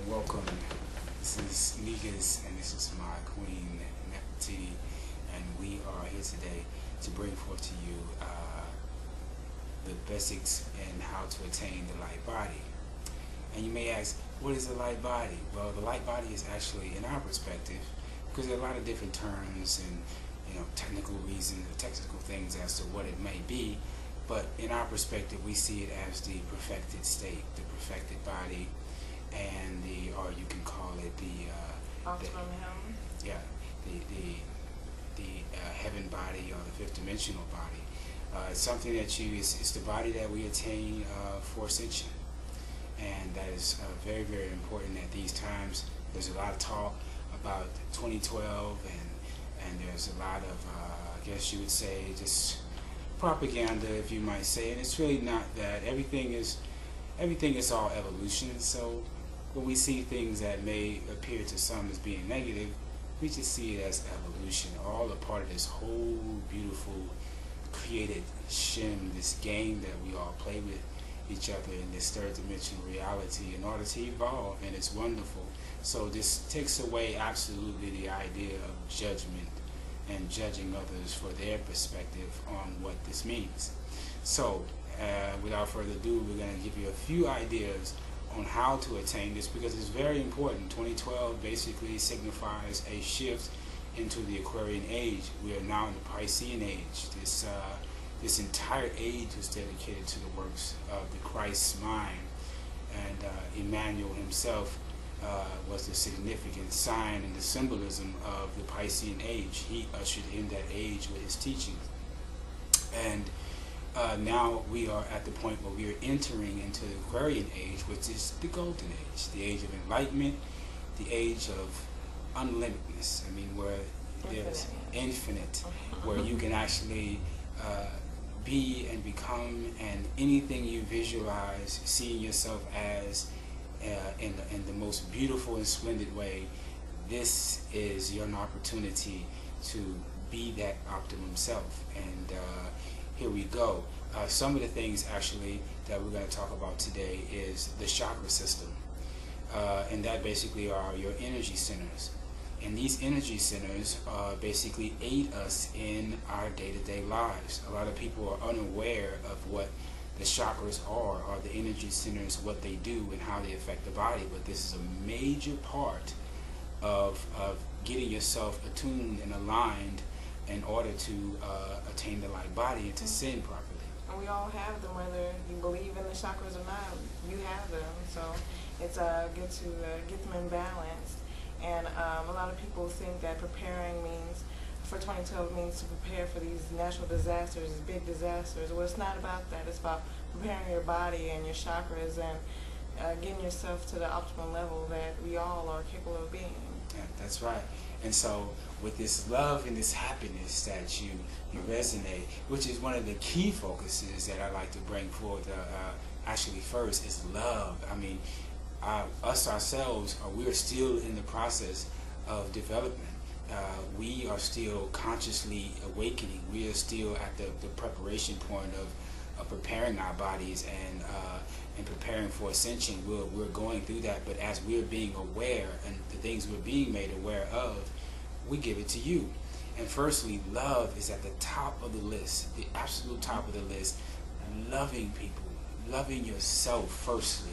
welcome. This is Negus and this is my queen Nefertiti, and we are here today to bring forth to you the basics in how to attain the light body. And you may ask, what is the light body? Well, the light body is actually, in our perspective, because there are a lot of different terms and technical reasons, technical things as to what it may be, but in our perspective, we see it as the perfected state, the perfected body, and or you can call it the heaven body or the fifth dimensional body. It's something that it's the body that we attain for ascension, and that is very, very important at these times. There's a lot of talk about 2012, and there's a lot of I guess you would say just propaganda, if you might say, and it's really not that. Everything is all evolution. So when we see things that may appear to some as being negative, we just see it as evolution, all a part of this whole beautiful created shim, this game that we all play with each other in this third dimensional reality in order to evolve, and it's wonderful. So this takes away absolutely the idea of judgment and judging others for their perspective on what this means. So without further ado, we're going to give you a few ideas on how to attain this, because it's very important. 2012 basically signifies a shift into the Aquarian age. We are now in the Piscean age. This entire age was dedicated to the works of the Christ's mind, and Emmanuel himself was the significant sign and the symbolism of the Piscean age. He ushered in that age with his teachings, and now we are at the point where we are entering into the Aquarian age, which is the golden age, the age of enlightenment, the age of unlimitedness. I mean, where there's infinite, where you can actually be and become, and anything you visualize, seeing yourself as in the most beautiful and splendid way. This is your opportunity to be that optimum self. And here we go. Some of the things actually that we're going to talk about today is the chakra system, and that basically are your energy centers. And these energy centers basically aid us in our day-to-day lives. A lot of people are unaware of what the chakras are, or the energy centers, what they do and how they affect the body. But this is a major part of getting yourself attuned and aligned in order to attain the light body and to ascend properly. And we all have them, whether you believe in the chakras or not. You have them, so it's good to get them in balance. And a lot of people think that preparing for 2012 means to prepare for these natural disasters, these big disasters. Well, it's not about that. It's about preparing your body and your chakras and getting yourself to the optimal level that we all are capable of being. Yeah, that's right. And so with this love and this happiness that you resonate, which is one of the key focuses that I like to bring forward, actually first is love. I mean, us ourselves, we are still in the process of development. We are still consciously awakening. We are still at the preparation point of preparing our bodies and preparing for ascension. We're going through that, but as we're being aware and the things we're being made aware of, we give it to you. And firstly, love is at the top of the list, the absolute top of the list. Loving people, loving yourself firstly,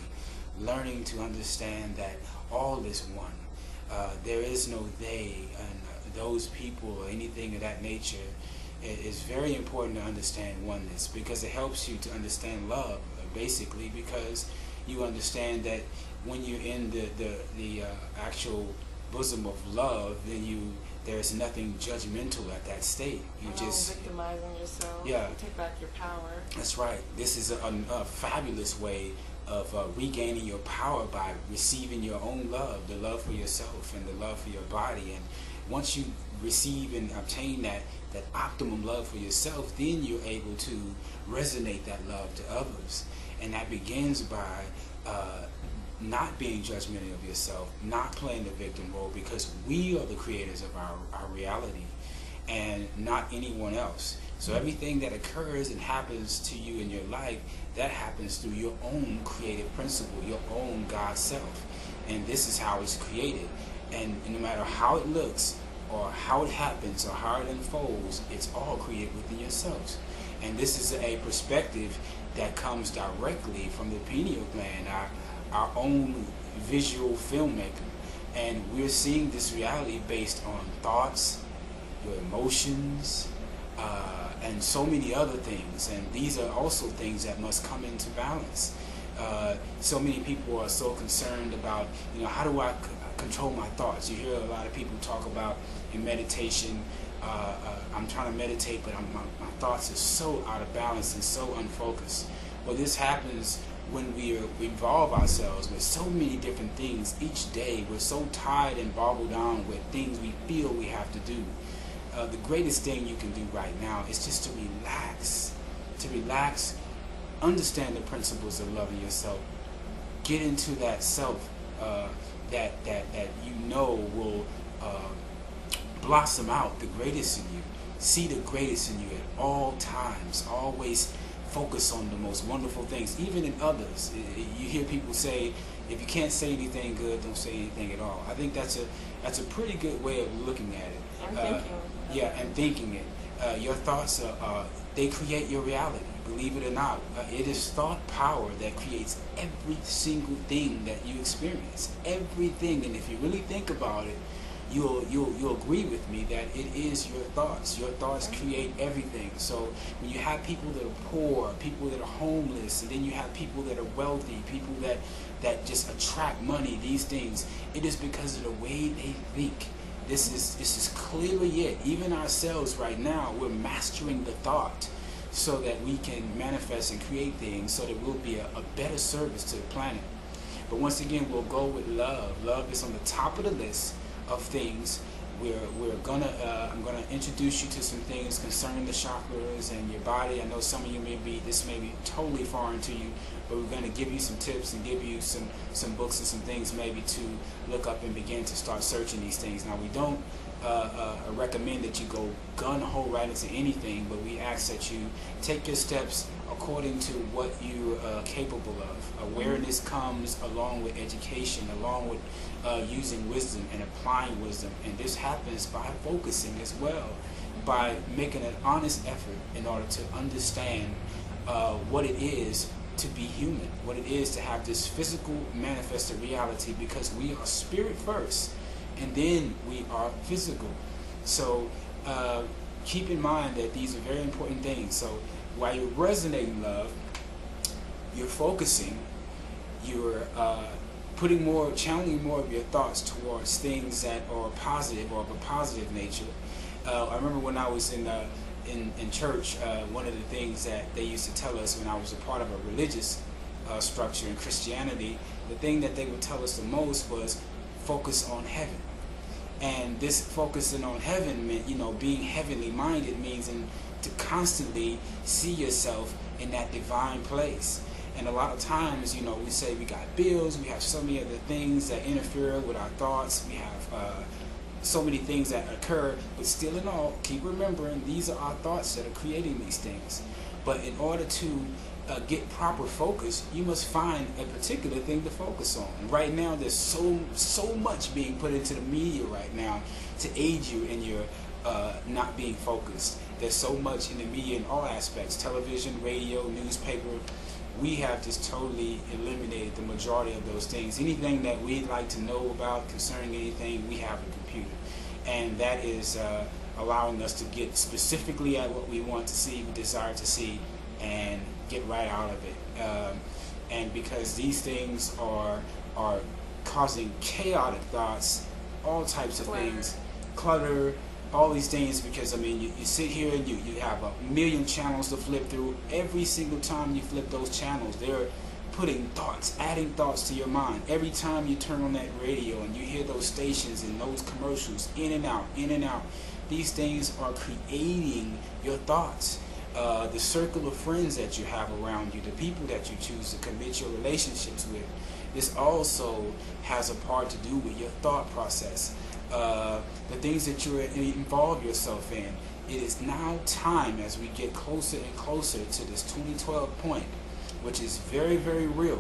learning to understand that all is one. There is no they and those people or anything of that nature. It is very important to understand oneness, because it helps you to understand love, basically, because you understand that when you're in the actual bosom of love, then there's nothing judgmental at that state. You just victimizing yourself. Yeah, you take back your power. That's right. This is a fabulous way of regaining your power by receiving your own love, the love for yourself and the love for your body. And once you receive and obtain that optimum love for yourself, then you're able to resonate that love to others. And that begins by not being judgmental of yourself, not playing the victim role, because we are the creators of our reality and not anyone else. So everything that occurs and happens to you in your life, that happens through your own creative principle, your own God self. And this is how it's created. And no matter how it looks, or how it happens, or how it unfolds, it's all created within yourselves. And this is a perspective that comes directly from the pineal gland, our own visual filmmaker. And we're seeing this reality based on thoughts, your emotions, and so many other things. And these are also things that must come into balance. So many people are so concerned about, how do I control my thoughts? You hear a lot of people talk about in meditation, I'm trying to meditate, but my thoughts are so out of balance and so unfocused. Well, this happens when we involve ourselves with so many different things each day. We're so tired and boggled down with things we feel we have to do. The greatest thing you can do right now is just to relax, understand the principles of loving yourself, get into that self that will blossom out the greatest in you. See the greatest in you at all times. Always focus on the most wonderful things, even in others. You hear people say, if you can't say anything good, don't say anything at all. I think that's a pretty good way of looking at it. And thinking. Yeah, and thinking it. Your thoughts they create your reality. Believe it or not, it is thought power that creates every single thing that you experience. Everything. And if you really think about it, you'll agree with me that it is your thoughts. Your thoughts create everything. So when you have people that are poor, people that are homeless, and then you have people that are wealthy, people that just attract money, these things, it is because of the way they think. This is clearly it. Even ourselves right now, we're mastering the thought so that we can manifest and create things so that we'll be a better service to the planet. But once again, we'll go with love. Love is on the top of the list of things. I'm gonna introduce you to some things concerning the chakras and your body. I know some of you this may be totally foreign to you, but we're gonna give you some tips and give you some books and some things maybe to look up and begin to start searching these things. Now, we don't recommend that you go gun-ho right into anything, but we ask that you take your steps according to what you're capable of. Awareness comes along with education, along with using wisdom and applying wisdom, and this happens by focusing as well, by making an honest effort in order to understand what it is to be human, what it is to have this physical manifested reality, because we are spirit first and then we are physical. So keep in mind that these are very important things. So while you're resonating love, you're focusing, you're channeling more of your thoughts towards things that are positive or of a positive nature. I remember when I was in church, one of the things that they used to tell us when I was a part of a religious structure in Christianity, the thing that they would tell us the most was focus on heaven. And this focusing on heaven meant, being heavenly minded means to constantly see yourself in that divine place. And a lot of times, we say we got bills, we have so many other things that interfere with our thoughts, we have so many things that occur, but still in all, keep remembering these are our thoughts that are creating these things. But in order to get proper focus, you must find a particular thing to focus on. And right now, there's so much being put into the media right now to aid you in your not being focused. There's so much in the media in all aspects, television, radio, newspaper. We have just totally eliminated the majority of those things. Anything that we'd like to know about concerning anything, we have a computer. And that is allowing us to get specifically at what we want to see, we desire to see, and get right out of it. And because these things are causing chaotic thoughts, all types of things, clutter, all these things, because you sit here and you have a million channels to flip through. Every single time you flip those channels, they're putting thoughts, adding thoughts to your mind. Every time you turn on that radio and you hear those stations and those commercials, in and out, these things are creating your thoughts. The circle of friends that you have around you, the people that you choose to commit your relationships with, this also has a part to do with your thought process. The things that you involve yourself in, it is now time, as we get closer and closer to this 2012 point, which is very, very real.